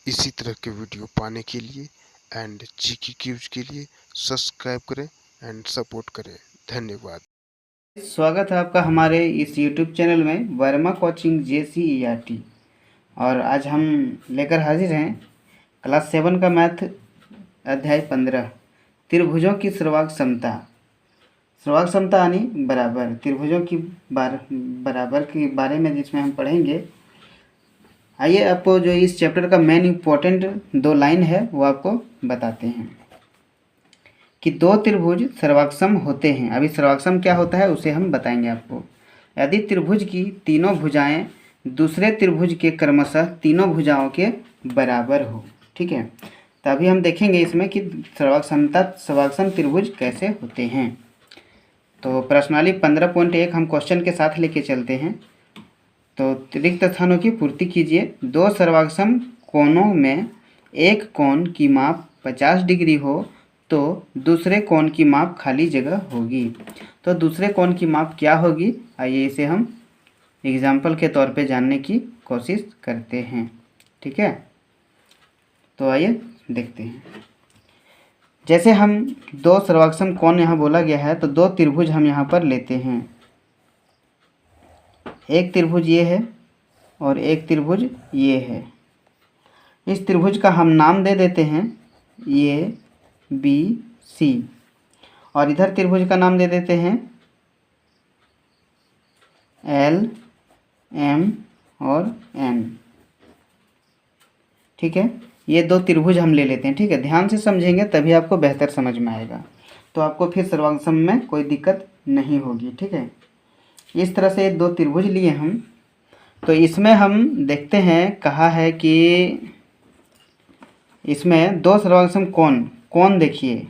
इसी तरह के वीडियो पाने के लिए एंड जीके क्यूज के लिए सब्सक्राइब करें एंड सपोर्ट करें। धन्यवाद। स्वागत है आपका हमारे इस YouTube चैनल में वर्मा कोचिंग JCERT। और आज हम लेकर हाजिर हैं क्लास 7 का मैथ अध्याय 15 त्रिभुजों की सर्वांग समता। सर्वांग समता यानी बराबर त्रिभुजों की बराबर के बारे में जिसमें हम पढ़ेंगे। आइए आपको जो इस चैप्टर का मेन इम्पोर्टेंट 2 लाइन है वो आपको बताते हैं कि 2 त्रिभुज सर्वाक्षम होते हैं। अभी सर्वाक्षम क्या होता है उसे हम बताएंगे आपको। यदि त्रिभुज की तीनों भुजाएं दूसरे त्रिभुज के क्रमशः तीनों भुजाओं के बराबर हो, ठीक है। तो अभी हम देखेंगे इसमें कि सर्वाक्षम त्रिभुज कैसे होते हैं। तो प्रश्नावली 15.1 हम क्वेश्चन के साथ लेके चलते हैं। तो रिक्त स्थानों की पूर्ति कीजिए। 2 सर्वाक्षम कोणों में एक कोण की माप 50 डिग्री हो तो दूसरे कोण की माप खाली जगह होगी। तो दूसरे कोण की माप क्या होगी, आइए इसे हम एग्जाम्पल के तौर पे जानने की कोशिश करते हैं, ठीक है। तो आइए देखते हैं। जैसे हम 2 सर्वाक्षम कोण यहाँ बोला गया है तो 2 त्रिभुज हम यहाँ पर लेते हैं। एक त्रिभुज ये है और एक त्रिभुज ये है। इस त्रिभुज का हम नाम दे देते हैं ABC और इधर त्रिभुज का नाम दे देते हैं LM और N, ठीक है। ये 2 त्रिभुज हम ले लेते हैं, ठीक है। ध्यान से समझेंगे तभी आपको बेहतर समझ में आएगा, तो आपको फिर सर्वांगसम में कोई दिक्कत नहीं होगी, ठीक है। इस तरह से 2 त्रिभुज लिए हम। तो इसमें हम देखते हैं कहा है कि इसमें 2 सर्वांगसम कोण देखिए।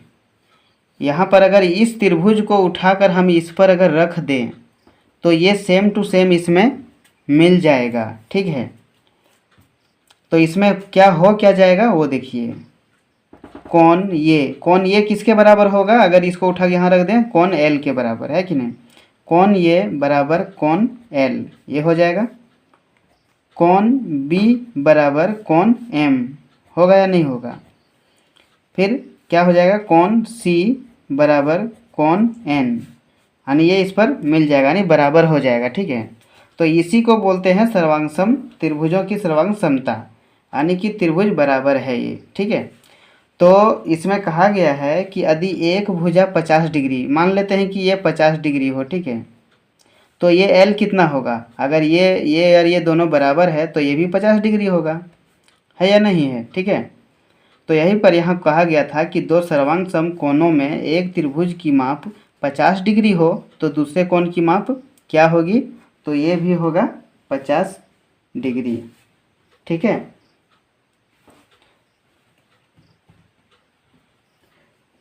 यहाँ पर अगर इस त्रिभुज को उठाकर हम इस पर अगर रख दें तो ये सेम टू सेम इसमें मिल जाएगा, ठीक है। तो इसमें क्या जाएगा वो देखिए। कोण ये किसके बराबर होगा, अगर इसको उठा के यहाँ रख दें कोण L के बराबर है कि नहीं। कोण ये बराबर कोण L ये हो जाएगा। कोण B बराबर कोण M होगा या नहीं होगा। फिर क्या हो जाएगा, कोण C बराबर कोण N, यानी ये इस पर मिल जाएगा, यानी बराबर हो जाएगा, ठीक है। तो इसी को बोलते हैं सर्वांगसम त्रिभुजों की सर्वांग समता, यानी कि त्रिभुज बराबर है ये, ठीक है। तो इसमें कहा गया है कि यदि एक भुजा 50 डिग्री, मान लेते हैं कि ये 50 डिग्री हो, ठीक है। तो ये L कितना होगा, अगर ये और ये दोनों बराबर है तो ये भी 50 डिग्री होगा, है या नहीं है, ठीक है। तो यहीं पर यहाँ कहा गया था कि 2 सर्वांगसम कोणों में एक त्रिभुज की माप 50 डिग्री हो तो दूसरे कोण की माप क्या होगी, तो ये भी होगा 50 डिग्री, ठीक है।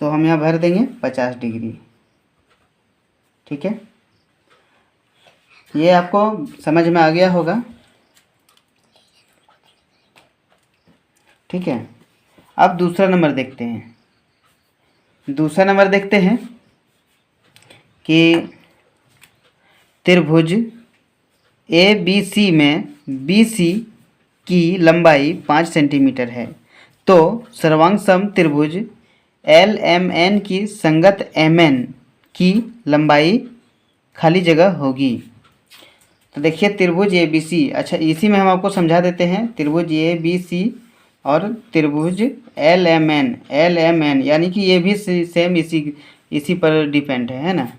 तो हम यहाँ भर देंगे 50 डिग्री, ठीक है। ये आपको समझ में आ गया होगा, ठीक है। अब दूसरा नंबर देखते हैं। दूसरा नंबर देखते हैं कि त्रिभुज ABC में BC की लंबाई 5 सेंटीमीटर है तो सर्वांगसम त्रिभुज LMN की संगत MN की लंबाई खाली जगह होगी। तो देखिए त्रिभुज ABC, अच्छा इसी में हम आपको समझा देते हैं। त्रिभुज ABC और त्रिभुज LMN यानी कि ये भी सेम इसी पर डिपेंड है ना।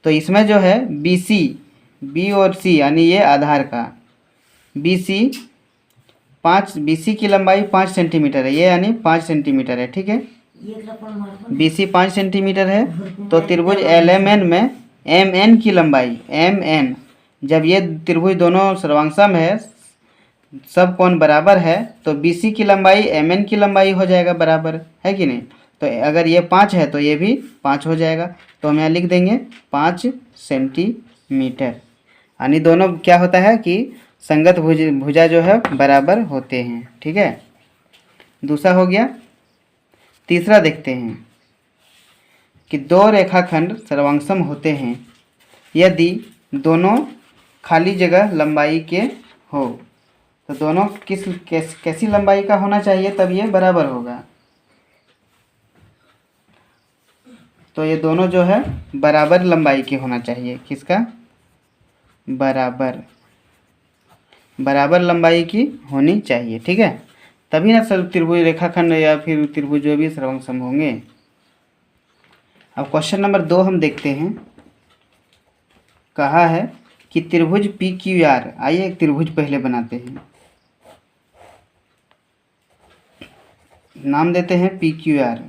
तो इसमें जो है B और C यानी ये आधार का BC की लंबाई 5 सेंटीमीटर है, ये यानी 5 सेंटीमीटर है, ठीक है। BC 5 सेंटीमीटर है तो त्रिभुज LMN में MN की लंबाई MN, जब ये त्रिभुज दोनों सर्वांगसम है, सब कोण बराबर है तो BC की लंबाई MN की लंबाई हो जाएगा बराबर, है कि नहीं। तो अगर ये 5 है तो ये भी 5 हो जाएगा। तो हम यहाँ लिख देंगे 5 सेंटीमीटर, यानी दोनों क्या होता है कि संगत भुजा जो है बराबर होते हैं, ठीक है। दूसरा हो गया। तीसरा देखते हैं कि 2 रेखाखंड सर्वांगसम होते हैं यदि दोनों खाली जगह लंबाई के हो तो दोनों कैसी लंबाई का होना चाहिए तब ये बराबर होगा। तो ये दोनों जो है बराबर लंबाई के होना चाहिए। किसका? बराबर लंबाई की होनी चाहिए। ठीक है, तभी ना सब त्रिभुज रेखाखंड या फिर त्रिभुज जो भी सर्वसम होंगे। अब क्वेश्चन नंबर 2 हम देखते हैं। कहा है कि त्रिभुज पी क्यू आर, आइए एक त्रिभुज पहले बनाते हैं, नाम देते हैं पी क्यू आर,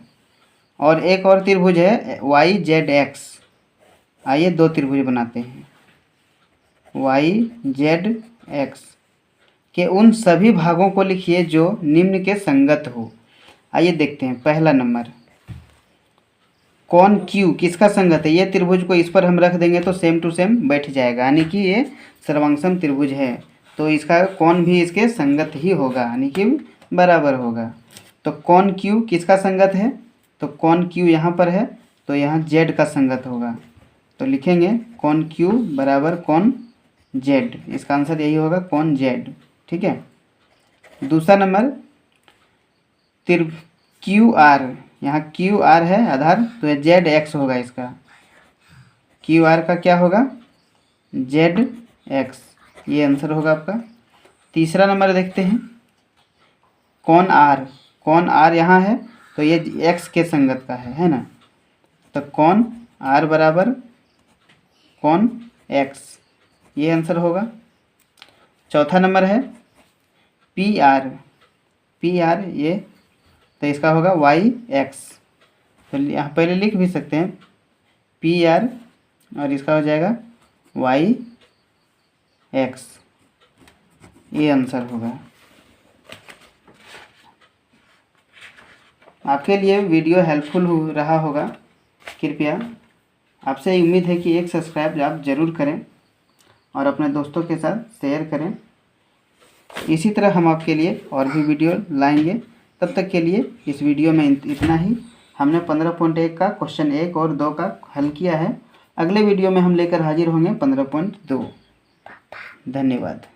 और एक और त्रिभुज है वाई जेड एक्स। आइए 2 त्रिभुज बनाते हैं। वाई जेड एक्स के उन सभी भागों को लिखिए जो निम्न के संगत हो। आइए देखते हैं। पहला नंबर, कौन क्यू किसका संगत है? ये त्रिभुज को इस पर हम रख देंगे तो सेम टू सेम बैठ जाएगा, यानी कि ये सर्वांगसम त्रिभुज है, तो इसका कौन भी इसके संगत ही होगा, यानी कि बराबर होगा। तो कौन क्यू किसका संगत है? तो कौन क्यू यहाँ पर है, तो यहाँ जेड का संगत होगा। तो लिखेंगे कौन क्यू बराबर कौन जेड, इसका आंसर यही होगा कौन जेड। ठीक है। दूसरा नंबर, क्यू आर, यहाँ क्यू आर है आधार, तो ये जेड एक्स होगा। इसका क्यू आर का क्या होगा? जेड एक्स, ये आंसर होगा आपका। तीसरा नंबर देखते हैं, कौन आर यहाँ है, तो ये एक्स के संगत का है ना, तो कौन आर बराबर कौन एक्स, ये आंसर होगा। चौथा नंबर है पी आर ये, तो इसका होगा वाई एक्स। तो यहाँ पहले लिख भी सकते हैं पी आर, और इसका हो जाएगा वाई एक्स, ये आंसर होगा। आपके लिए वीडियो हेल्पफुल रहा होगा। कृपया आपसे उम्मीद है कि एक सब्सक्राइब आप ज़रूर करें और अपने दोस्तों के साथ शेयर करें। इसी तरह हम आपके लिए और भी वीडियो लाएंगे। तब तक के लिए इस वीडियो में इतना ही। हमने 15.1 का क्वेश्चन 1 और 2 का हल किया है। अगले वीडियो में हम लेकर हाजिर होंगे 15.2। धन्यवाद।